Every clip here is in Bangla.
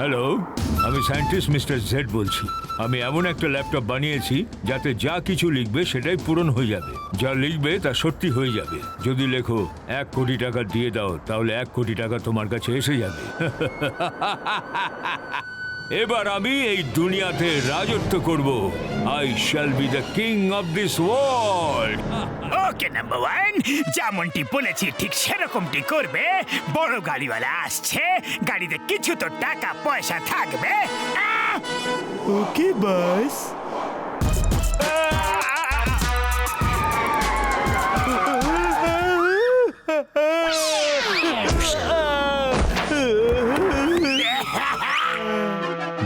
হ্যালো, আমি সায়েন্টিস্ট মিস্টার জেড বলছি। আমি এমন একটা ল্যাপটপ বানিয়েছি যাতে যা কিছু লিখবে সেটাই পূরণ হয়ে যাবে। যা লিখবে তা সত্যি হয়ে যাবে। যদি লেখো 1 কোটি টাকা দিয়ে দাও, তাহলে 1 কোটি টাকা তোমার কাছে এসে যাবে। এবার আমি এই দুনিয়াতে রাজত্ব করব। I shall be the king of this world. Okay number one, যেমনটি বলেছি ঠিক সেরকমটি করবে। বড় গাড়িওয়ালা আসছে, গাড়িতে কিছু তো টাকা পয়সা থাকবে। ওকে বাস।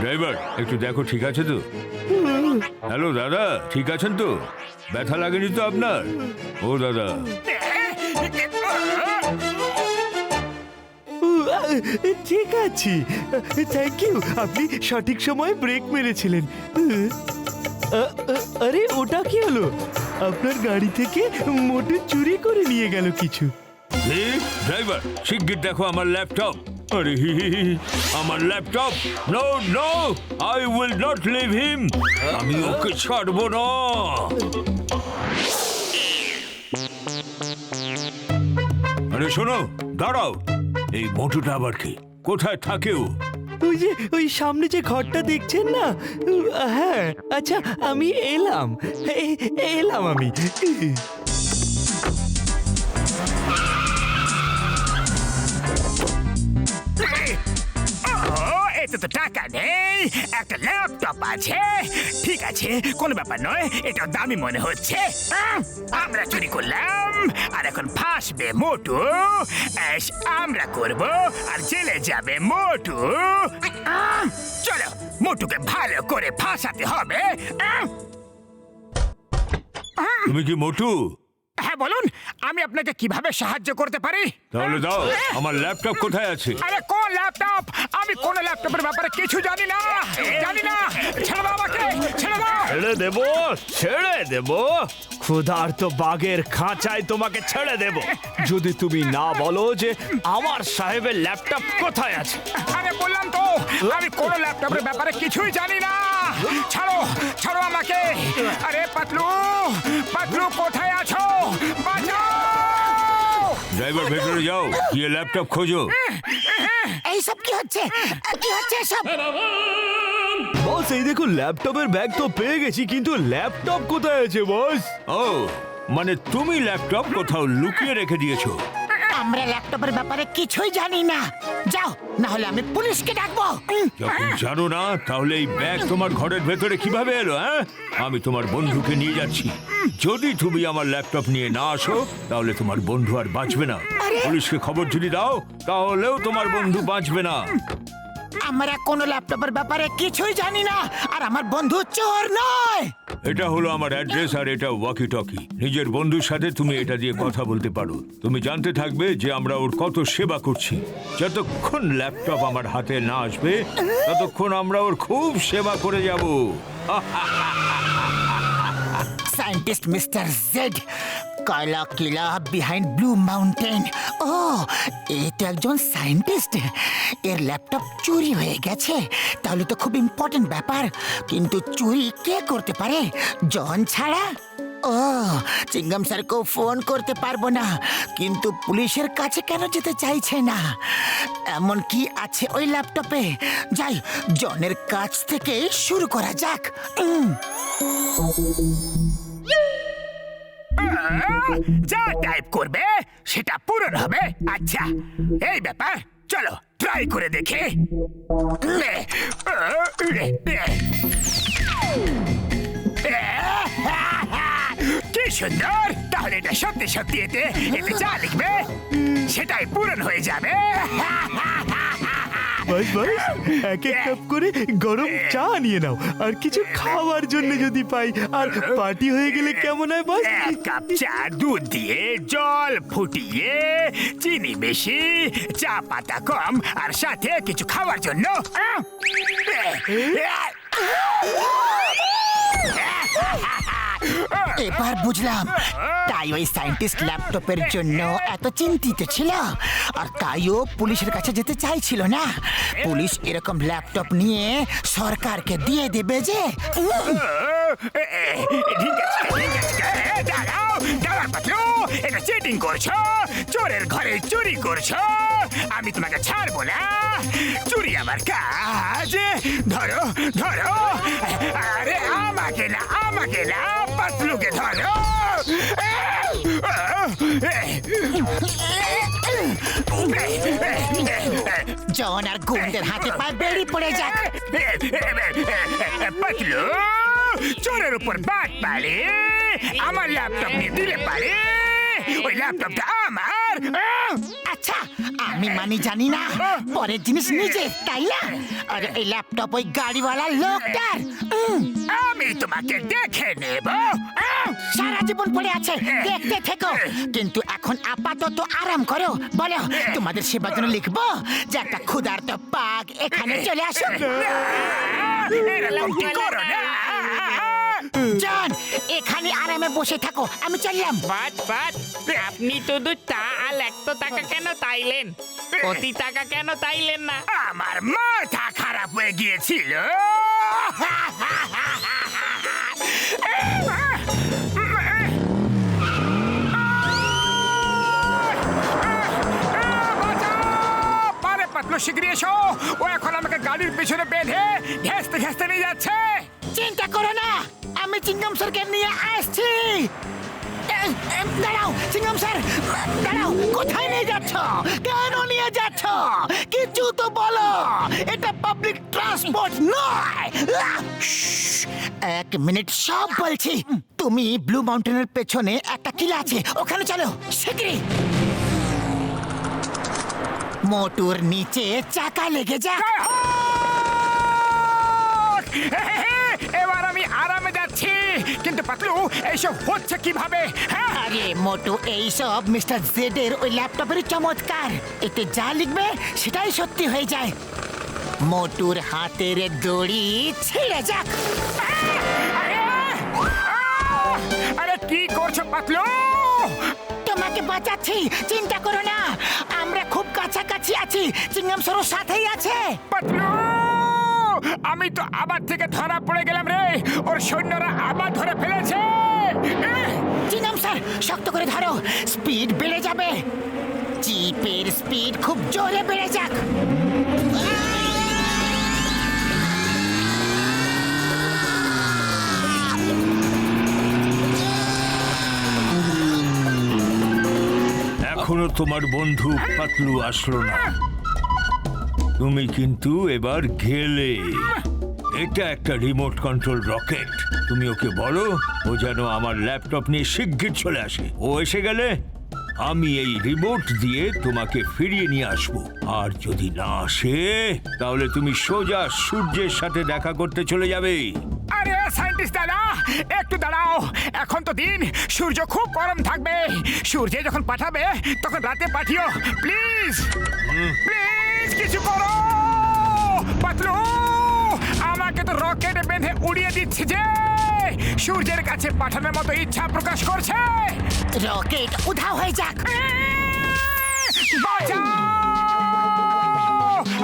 ড্রাইভার, একটু দেখো ঠিক আছে তো? হ্যালো দাদা, ঠিক আছেন তো? ব্যথা লাগেনি তো আপনার? ও দাদা, ঠিক আছে, থ্যাংক ইউ। আপনি সঠিক সময়ে ব্রেক মেরেছিলেন। আরে ওটা কি হলো? আপনার গাড়ি থেকে মোটর চুরি করে নিয়ে গেল কিছু। ড্রাইভার শিগগির দেখো আমার ল্যাপটপ। আরে আমার laptop. No no, I will not leave him. আমি ওকে ছাড়বো না। আরে শোনো, দাঁড়াও। এই মোটুটা আবার কি? কোথায় থাকে ও? ওই সামনে যে ঘরটা দেখছেন না? হ্যাঁ, আচ্ছা আমি এলাম আমি। এতে তো টাকা নেই, একটা ল্যাপটপ আছে। ঠিক আছে, কোনো ব্যাপার নয়, এটা দামি মনে হচ্ছে। আমরা চুরি করলাম আর এখন ফাঁসবে মোটু। এস আমরা করব আর জেলে যাবে মোটু। চলো, মোটুকে ভালো করে ফাঁসাতে হবে। তুমি কি মোটু? হ্যাঁ বলুন, আমি আপনাকে কিভাবে সাহায্য করতে পারি? তাহলে দাও, আমার ল্যাপটপ কোথায় আছে? আরে কোন ল্যাপটপ? আমি কোন ল্যাপটপের ব্যাপারে কিছু জানি না। ছেড়ে দাও আমাকে, ছেড়ে দাও। ছেড়ে দেব? ক্ষুধার্ত বাঘের খাঁচায় তোমাকে ছেড়ে দেব যদি তুমি না বলো যে আমার সাহেবের ল্যাপটপ কোথায় আছে। আরে বললাম তো, আমি কোন ল্যাপটপের ব্যাপারে কিছুই জানি না। ছাড়ো, ছাড়ো আমাকে। আরে পাতলু, পাতলু কোথায় আছো? বাঁচাও! ড্রাইভার ভেতরে যাও, গিয়ে ল্যাপটপ খোঁজো। এইসব কি হচ্ছে? কি হচ্ছে এসব? বস, এই দেখুন ল্যাপটপের ব্যাগ তো পেয়ে গেছি, কিন্তু ল্যাপটপ কোথায় আছে বস? ও, মানে তুমি ল্যাপটপ কোথাও লুকিয়ে রেখে দিয়েছো? আমরা ল্যাপটপের ব্যাপারে কিছুই জানি না। যাও, না হলে আমি পুলিশকে ডাকবো। যখন জানো না, তাহলে এই ব্যাগ তোমার ঘরের ভেতরে কিভাবে এলো? হ্যাঁ, আমি তোমার বন্ধুকে নিয়ে যাচ্ছি। যদি তুমি আমার ল্যাপটপ নিয়ে না আসো, তাহলে তোমার বন্ধু আর বাঁচবে না। পুলিশকে খবর যদি দাও, তাহলেও তোমার বন্ধু বাঁচবে না। আমরা কোনো ল্যাপটপের ব্যাপারে কিছুই জানি না, আর আমার বন্ধু চোর নয়। এটা হলো আমার অ্যাড্রেস, আর এটা ওয়াকি টকি। নিজের বন্ধুর সাথে তুমি এটা দিয়ে কথা বলতে পারো। তুমি জানতে থাকবে যে আমরা ওর কত সেবা করছি। যতক্ষণ ল্যাপটপ আমার হাতে না আসবে, ততক্ষণ আমরা ওর খুব সেবা করে যাব। সায়েন্টিস্ট মিস্টার জেড, কয়লা কিলা বিহাইন্ড ব্লু মাউন্টেন। ও, এই তো একজন সায়েন্টিস্ট। এর ল্যাপটপ চুরি হয়ে গেছে, তাহলে তো খুব ইম্পর্টেন্ট ব্যাপার। কিন্তু চুরি কে করতে পারে? জন ছাড়া? ও, চিঙ্গাম স্যারকেও ফোন করতে পারবো না, কিন্তু পুলিশের কাছে কেন যেতে চাইছে না? এমন কি আছে ওই ল্যাপটপে? যাই, জনের কাছ থেকে শুরু করা যাক। যা টাইপ করবে সেটা পূরণ হবে। আচ্ছা, এই ব্যাপার, চলো ট্রাই করে দেখে। কি সুন্দর! তাহলে এটা সত্যি সত্যি এতে যা লিখবে সেটাই পূরণ হয়ে যাবে। বাস বাস, এক এক কাপ করে গরম চা নিয়ে নাও, আর কিছু খাওয়ার জন্য যদি পাই, আর পার্টি হয়ে গেলে কেমন হয় বাস? 1 কাপ চা দুধ দিয়ে জল ফুটিয়ে, চিনি বেশি, চা পাতা কম, আর সাথে কিছু খাওয়ার জন্য। এবার বুঝলাম তাই ওই সায়েন্টিস্ট ল্যাপটপের জন্য এত চিন্তিত ছিল, আর তাইও পুলিশের কাছে যেতে চাইছিল না। পুলিশ এরকম ল্যাপটপ নিয়ে সরকারকে দিয়ে দেবে যে। ঠিক আছে, ঠিক আছে। দাঁড়াও, দাঁড়াও পাতলু, এটা চিটিং করছো, চোরের ঘরে চুরি করছো। আমি তোমাকে ছাড়বো না, চুরি আমার কাজ। ধরো, ধরো। আরে আমাকে না, আমাকে না, পাতলুকে ধরো। জন আর গুন্ডের হাতে পায়ে বেরিয়ে পড়ে যাক। পাতলু, চোরের উপর বাট পারে, আমার ল্যাপটপ নিয়ে দিলে পারে। ওই ল্যাপটপটা আমার। আচ্ছা, আমি মানি জানি না, পরের জিনিস নিজে, তাই না? আর এই ল্যাপটপ ওই গাড়িওয়ালা লোকটার। আমি তোমাকে দেখে নেব। সারা জীবন পড়ে আছে, দেখতে থেকো। কিন্তু এখন আপাতত আরাম করো। বলো, তোমাদের সেবার জন্য লিখবো যে একটা ক্ষুধার্ত পাক এখানে চলে আসুক। এরকম কি করো না। জন, এখানে আরামে বসে থাকো, আমি চললাম। বাট আপনি তো চা আর 100 টাকা কেন তাইলেন? কোটি টাকা কেন তাইলেন না? আমার মাথা খারাপ হয়ে গিয়েছিল। পারে পাতলু, শিগগিরি এসো। ও এখন আমাকে গাড়ির পেছনে বেঁধে ঘেঁষতে ঘেঁষতে নিয়ে যাচ্ছে। চিন্তা করো না, আমি চিংগাম স্যারকে নিয়ে আসছি। দাঁড়াও চিংগাম স্যার, দাঁড়াও। কোথায় নিয়ে যাচ্ছ? কেন নিয়ে যাচ্ছ? কিছু তো বলো, এটা পাবলিক ট্রান্সপোর্ট নয়। এক মিনিট, সব বলছি। তুমি ব্লু মাউন্টেনের পেছনে একটা কিলা আছে, ওখানে চলো শিগগিরই। মোটর নিচে চাকা লেগে যাক। এবার আমি আরামে যাচ্ছি। কিন্তু পাতলু, এইসব হচ্ছে কিভাবে? হ্যাঁ, আরে মোটু, এইসব মিস্টার জেড এর ওই ল্যাপটপের চমৎকার। এতে যা লিখবে সেটাই সত্যি হয়ে যায়। মোটুর হাতের দড়ি ছিঁড়ে যাক। আরে কি করছো পাতলু? তোমাকে বাঁচাচ্ছি, চিন্তা করো না। আমরা খুব কাছাকাছি আছি, চিংগাম সরোর সাথেই আছে। পাতলু, আমি তো আবার থেকে ধরা পড়ে গেলাম রে। ওর সৈন্যরা আবার ধরে ফেলেছে। চিংগাম স্যার, শক্ত করে ধরো, স্পিড বেড়ে যাবে। জিপের স্পিড খুব জোরে বেড়ে যাক। এখনো তোমার বন্ধু পাতলু আসলো না, তুমি কিন্তু এবার গেলে। এটা একটা রিমোট কন্ট্রোল রকেট। তুমি ওকে বলো ও যেন আমার ল্যাপটপ নিয়ে শিগগির চলে আসে। ও এসে গেলে আমি এই রিমোট দিয়ে তোমাকে ফিরিয়ে নিয়ে আসবো। আর যদি না আসে, তাহলে তুমি সোজা সূর্যের সাথে দেখা করতে চলে যাবে। আরে সায়েন্টিস্ট দাদা, একটু দাঁড়াও। এখন তো দিন, সূর্য খুব গরম থাকবে। সূর্যে যখন পাঠাবে তখন রাতে পাঠিও, প্লিজ প্লিজ। কিছু করো পাতলু, আমাকে তো রকেটে বেঁধে উড়িয়ে দিচ্ছে যে। সূর্যের কাছে পাঠানোর মতো ইচ্ছা প্রকাশ করছে। রকেট উধাও হয়ে যাক। বাঁচাও!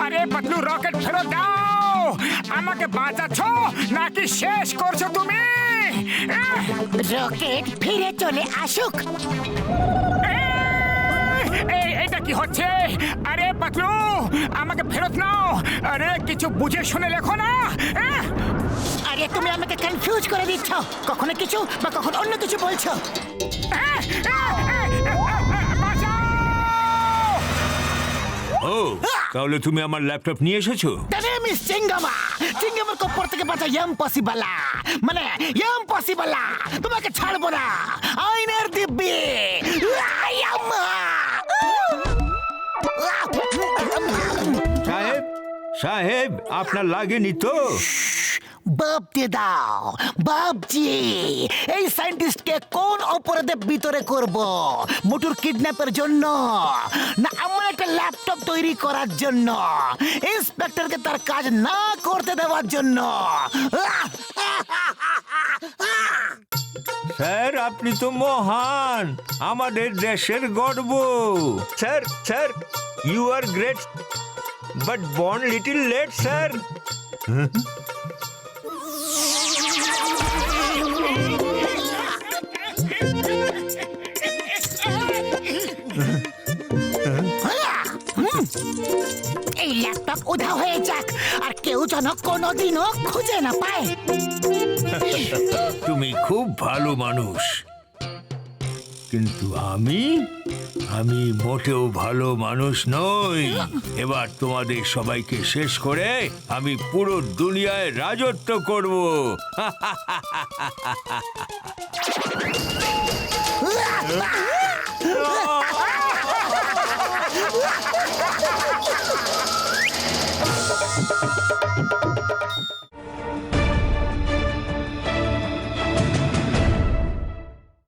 আরে পাতলু, রকেট ফেরত দাও। আমাকে বাঁচাচ্ছ নাকি শেষ করছো তুমি? রকেট ফিরে চলে আসুক। এটা কি হচ্ছে? আরে পাতলু, আমাকে ফেরত নাও। আরে কিছু বুঝে শুনে লেখো না। আরে তুমি আমাকে কনফিউজ করে দিচ্ছ, কখনো কিছু বা কখনো অন্য কিছু বলছো। ও, তাহলে তুমি আমার ল্যাপটপ নিয়ে এসেছো? তবে মিস চিঙ্গামা, চিঙ্গামার কপ্পর থেকে বাঁচা ইম্পসিবল, মানে ইম্পসিবল। তোমাকে ছাড়বো না, আইনের দিব্যি। সাহেব, সাহেব, আপনার লাগেনি তো? বাপ দিয়ে দাও, বাপজি। এই সায়েন্টিস্টকে কোন অপরাধে ভিতরে করব? মোটর কিডন্যাপের জন্য, না আমার একটা ল্যাপটপ তৈরি করার জন্য, ইন্সপেক্টরকে তার কাজ না করতে দেওয়ার জন্য? স্যার আপনি তো মহান, আমাদের দেশের গর্ব। Sir sir you are great but born little late sir. এই ল্যাপটপ উধাও হয়ে যাক আর কেউ যেন কোনোদিনও খুঁজে না পায়। তুমি খুব ভালো মানুষ, কিন্তু আমি মোটেও ভালো মানুষ নই। এবার তোমাদের সবাইকে শেষ করে আমি পুরো দুনিয়ায় রাজত্ব করব।